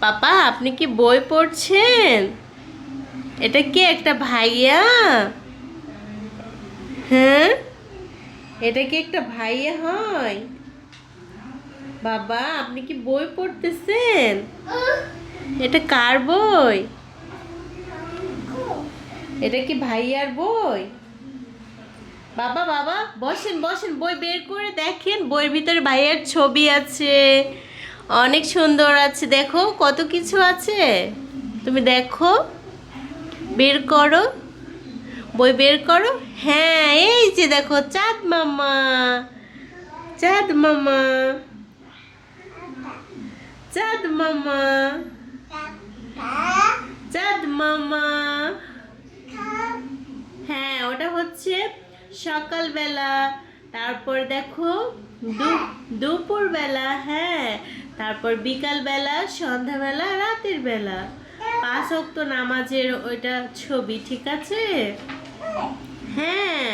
পাপা আপনি কি বই পড়ছেন? এটা কি একটা ভাইয়া? হ্যাঁ, এটা কি একটা ভাইয়া হয়? বাবা আপনি কি বই পড়তেছেন? এটা কার বই? এটা কি ভাইয়ার বই? বাবা বাবা বসেন বসেন, বই বের করে দেখেন, বইয়ের ভিতরে ভাইয়ার ছবি আছে, অনেক সুন্দর আছে, দেখো কত কিছু আছে। তুমি দেখো, বের করো, বই বের করো। হ্যাঁ, এই যে দেখো চাঁদ মামা, চাঁদ মামা, চাঁদ মামা, চাঁদ মামা। হ্যাঁ, ওটা হচ্ছে সকালবেলা, তারপর দেখো দুপুরবেলা, হ্যাঁ, তারপর বিকালবেলা, সন্ধ্যাবেলা, রাতের বেলা, 5 ওয়াক্ত নামাজের ওইটা ছবি, ঠিক আছে? হ্যাঁ,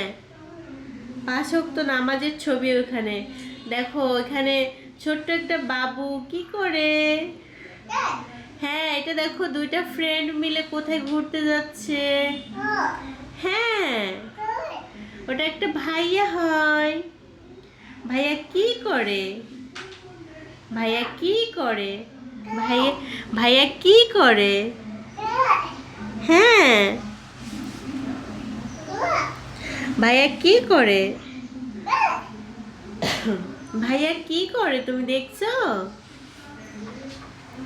5 ওয়াক্ত নামাজের ছবি ওখানে। দেখো ওখানে ছোট্ট একটা বাবু কি করে। হ্যাঁ, এটা দেখো দুইটা ফ্রেন্ড মিলে কোথায় ঘুরতে যাচ্ছে। হ্যাঁ, ওটা একটা ভাইয়া হয়। ভাইয়া কি করে? ভাইয়া কি করে? ভাইয়া ভাইয়া কি করে? হ্যাঁ, ভাইয়া কি করে? ভাইয়া কি করে তুমি দেখছো?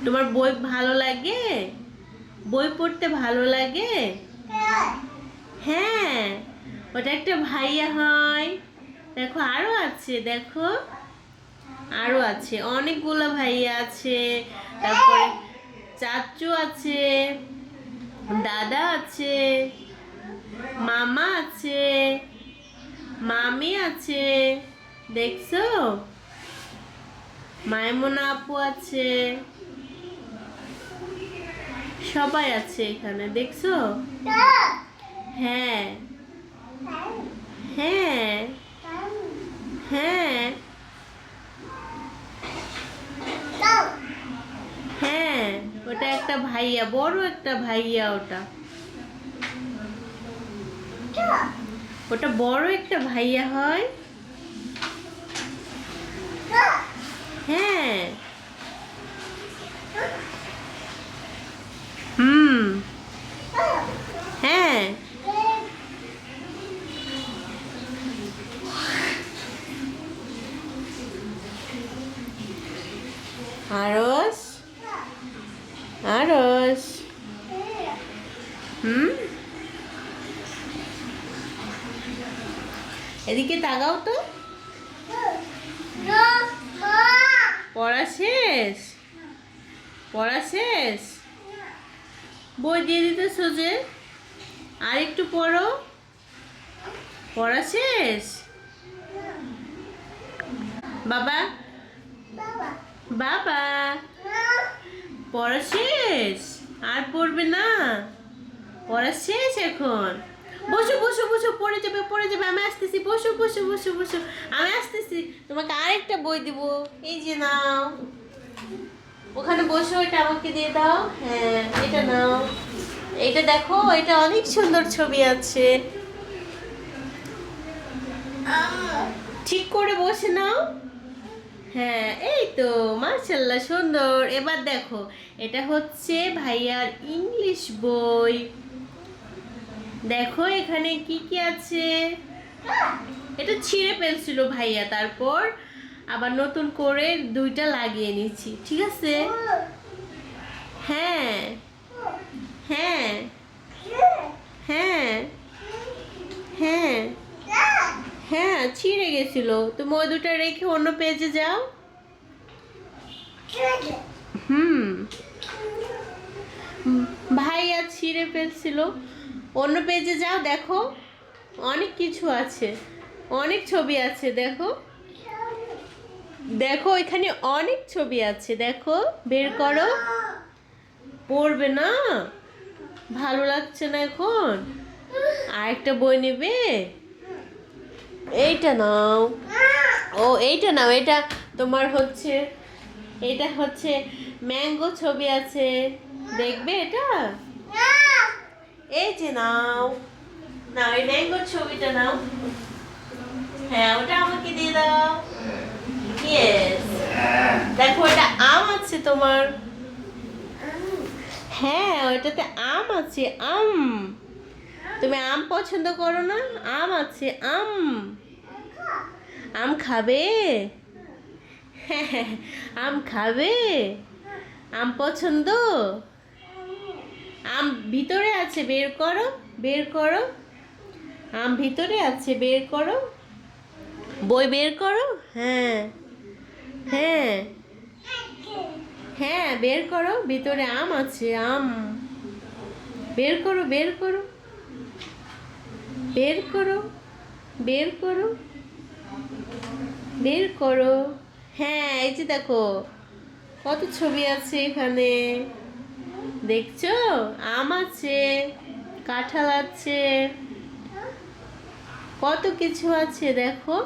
তোমার বই ভালো লাগে? বই পড়তে ভালো লাগে? হ্যাঁ, ওটা একটা ভাইয়া হয়। দেখো আরো আছে, দেখো আরো আছে, অনেকগুলো ভাইয়া আছে, তারপরে চাচু আছে, দাদা আছে, মামা আছে, মামি আছে, দেখছো? মাইমুনা আপু আছে, সবাই আছে এখানে, দেখছো? হ্যাঁ, হ্যাঁ, হ্যাঁ, হ্যাঁ, ওটা একটা ভাইয়া, বড় একটা ভাইয়া, ওটা ওটা বড় একটা ভাইয়া হয়। হ্যাঁ, হুম, হ্যাঁ, আরস, আরস, হুম, এদিকে তাকাও তো। পড়া শেষ? পড়া শেষ? বই দিয়ে দিতে সোজে, আর একটু পড়ো। পড়া শেষ? বাবা বাবা পড়া শেষ? আর পড়বে না? পড়া শেষ এখন? বসো বসো বসো, পড়ে যাবে পড়ে যাবে, আমি আসতেছি, বসো বসো বসো বসো, আমি আসতেছি, তোমাকে আরেকটা বই দিব, এই যে নাও, ওখানে বসো, এটা আমাকে দিয়ে দাও। হ্যাঁ, এটা নাও, এটা দেখো, এটা অনেক সুন্দর ছবি আছে, ঠিক করে বসে নাও। হ্যাঁ, এই তো, মাশাআল্লাহ, সুন্দর। এবার দেখো, এটা হচ্ছে ভাইয়ার ইংলিশ বই, দেখো এখানে কি কি আছে। এটা ছিঁড়ে ফেলছিল ভাইয়া, তারপর আবার নতুন করে দুইটা লাগিয়ে নিচ্ছি, ঠিক আছে? হ্যাঁ, হ্যাঁ, হ্যাঁ, হ্যাঁ, হ্যাঁ, ছিঁড়ে গেছিল, তুমি ওই দুটা রেখে অন্য পেজে যাও। হুম, ভাইয়া ছিঁড়ে ফেলছিল, অন্য পেজে যাও, দেখো অনেক কিছু আছে, অনেক ছবি আছে, দেখো দেখো এখানে অনেক ছবি আছে, দেখো বের করো। পড়বে না? ভালো লাগছে না এখন? আরেকটা বই নেবে? এইটা নাও। ও এইটা নাও, এটা তোমার হচ্ছে এটা হচ্ছে ম্যাঙ্গো ছবি আছে, দেখবে এটা? এই যে নাও, নাও এই ম্যাঙ্গোর ছবিটা নাও। হ্যাঁ ওটা আমাকে দিয়ে দাও। ইয়েস, দেখো এটা আম আছে তোমার। হ্যাঁ ওইটাতে আম আছে, আম। তুমি আম পছন্দ করো না? আম আছে, আম। আম খাবে? হ্যাঁ, আম খাবে? আম পছন্দ? আম ভিতরে আছে, বের করো, বের করো। আম ভিতরে আছে, বের করো। বই বের করো। হ্যাঁ হ্যাঁ হ্যাঁ, বের করো, ভিতরে আম আছে, আম। বের করো, বের করো, বের করো, বের করো, বের করো। হ্যাঁ এই যে দেখো কত ছবি আছে এখানে, দেখছো? আম আছে, কাঁঠাল আছে, কত কিছু আছে দেখো।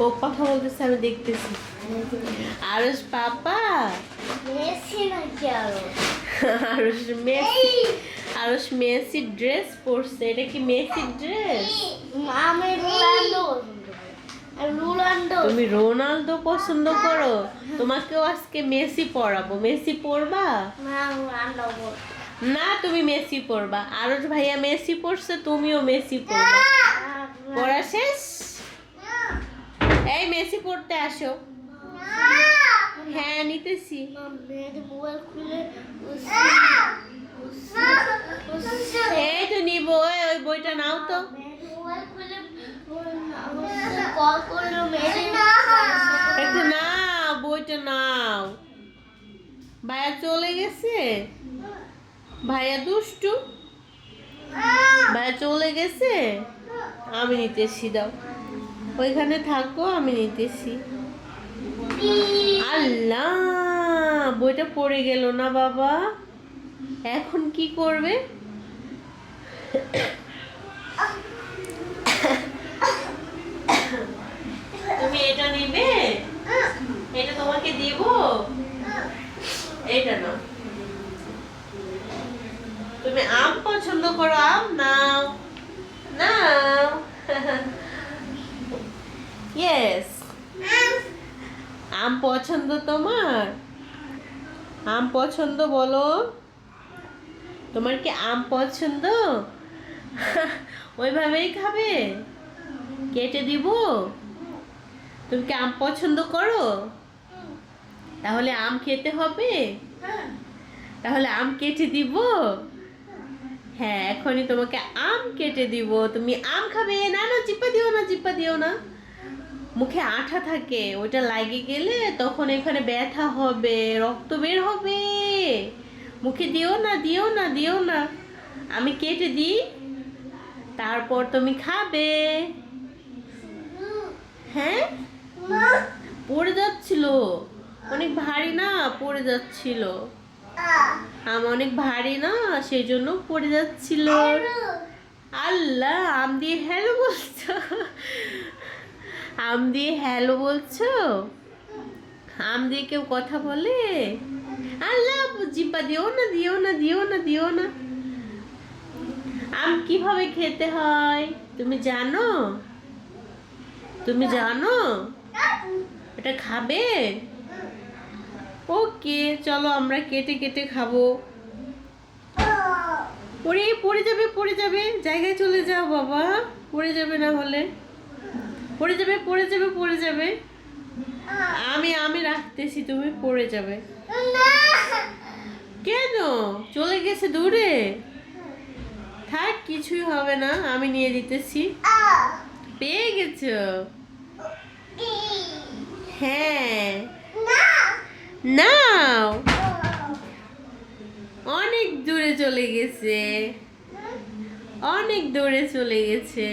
ও কথা বলতেছে, আমি দেখতেছি। Arush papa, Arush messy, Arush messy dress পরছে। এটা কি মেসি ড্রেস? তুমি রোনালদো পছন্দ করো? তোমাকেও আজকে মেসি পরাবো। মেসি পরবা? না তুমি মেসি পরবা। আরুষ ভাইয়া মেসি পরছে, তুমিও মেসি পরবা। পড়া শেষ? এই মেসি পড়তে আসো। হ্যাঁ নিতেছি। এই তো নিব, ওই বইটা নাও তো। একটু নাও, বইটা নাও। ভাইয়া চলে গেছে, ভাইয়া দুষ্টু, ভাইয়া চলে গেছে। আমি নিতেছি, দাও ওইখানে থাকো, আমি নিতেছি। আল্লাহ, বইটা পড়ে গেল না বাবা, এখন কি করবে? তুমি এটা নিবে? এটা তোমাকে দিব, এটা নাও। তুমি আম পছন্দ করো, আম নাও, নাও। ইয়েস, আম পছন্দ তোমার? আম পছন্দ বলো, তোমার কি আম পছন্দ? ওইভাবেই খাবে? কেটে দিব? তুমি কি আম পছন্দ করো? তাহলে আম খেতে হবে, তাহলে আম কেটে দিব। হ্যাঁ এখনই তোমাকে আম কেটে দিব, তুমি আম খাবে। না না, চিপা দিও না, চিপা দিও না। মুখে আঠা থাকে, ওইটা লাগে গেলে তখন এখানে ব্যথা হবে, রক্ত বের হবে। মুখে দিও না, দিও না, দিও না। আমি কেটে দিই, তারপর তুমি খাবে। হ্যাঁ পড়ে যাচ্ছিল, অনেক ভারী না, পড়ে যাচ্ছিল। আম অনেক ভারী না, সেই জন্য পড়ে যাচ্ছিল। আল্লাহ, আম দিয়ে হ্যালো বলছো? আম দিয়ে হ্যালো বলছো? আম দিয়ে কেউ কথা বলে? আল্লাহ, জিব্বা দিও না, দিও না, দিও না, দিও না। আম কিভাবে খেতে হয় তুমি জানো? তুমি জানো? এটা খাবে? ওকে চলো আমরা কেটে কেটে খাবো। পড়ে পড়ে যাবে, পড়ে যাবে, জায়গায় চলে যাও বাবা, পড়ে যাবে, না হলে পড়ে যাবে, পড়ে যাবে, পড়ে যাবে। আমি আমি রাখতেছি, তুমি পড়ে যাবে। কেন? চলে গেছে দূরে, থাক, কিছুই হবে না, আমি নিয়ে দিতেছি। পেয়ে গেছো? হ্যাঁ নাও। অনেক দূরে চলে গেছে, অনেক দূরে চলে গেছে।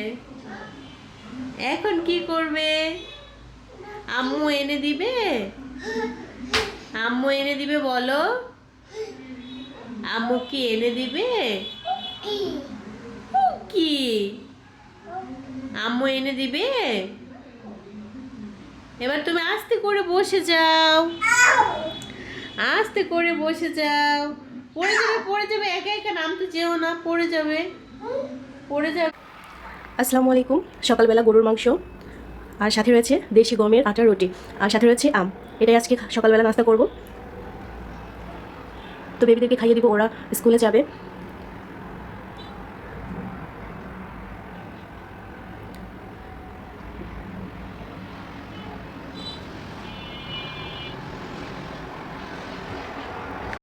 এখন কি করবে? আম্মু এনে দিবে? আম্মু এনে দিবে বলো, আম্মু কি এনে দিবে? কি আম্মু এনে দিবে? এবার তুমি আস্তে করে বসে যাও, আস্তে করে বসে যাও। পড়ে যাবে, পড়ে যাবে, একা একা নামতে যেও না, পড়ে যাবে, পড়ে যাবে। আসসালামু আলাইকুম। সকালবেলা গরুর মাংস আর সাথে রয়েছে দেশি গমের আটার রুটি আর সাথে রয়েছে আম। এটাই আজকে সকালবেলা নাস্তা করব। তো বেবিদেরকে খাইয়ে দিব, ওরা স্কুলে যাবে।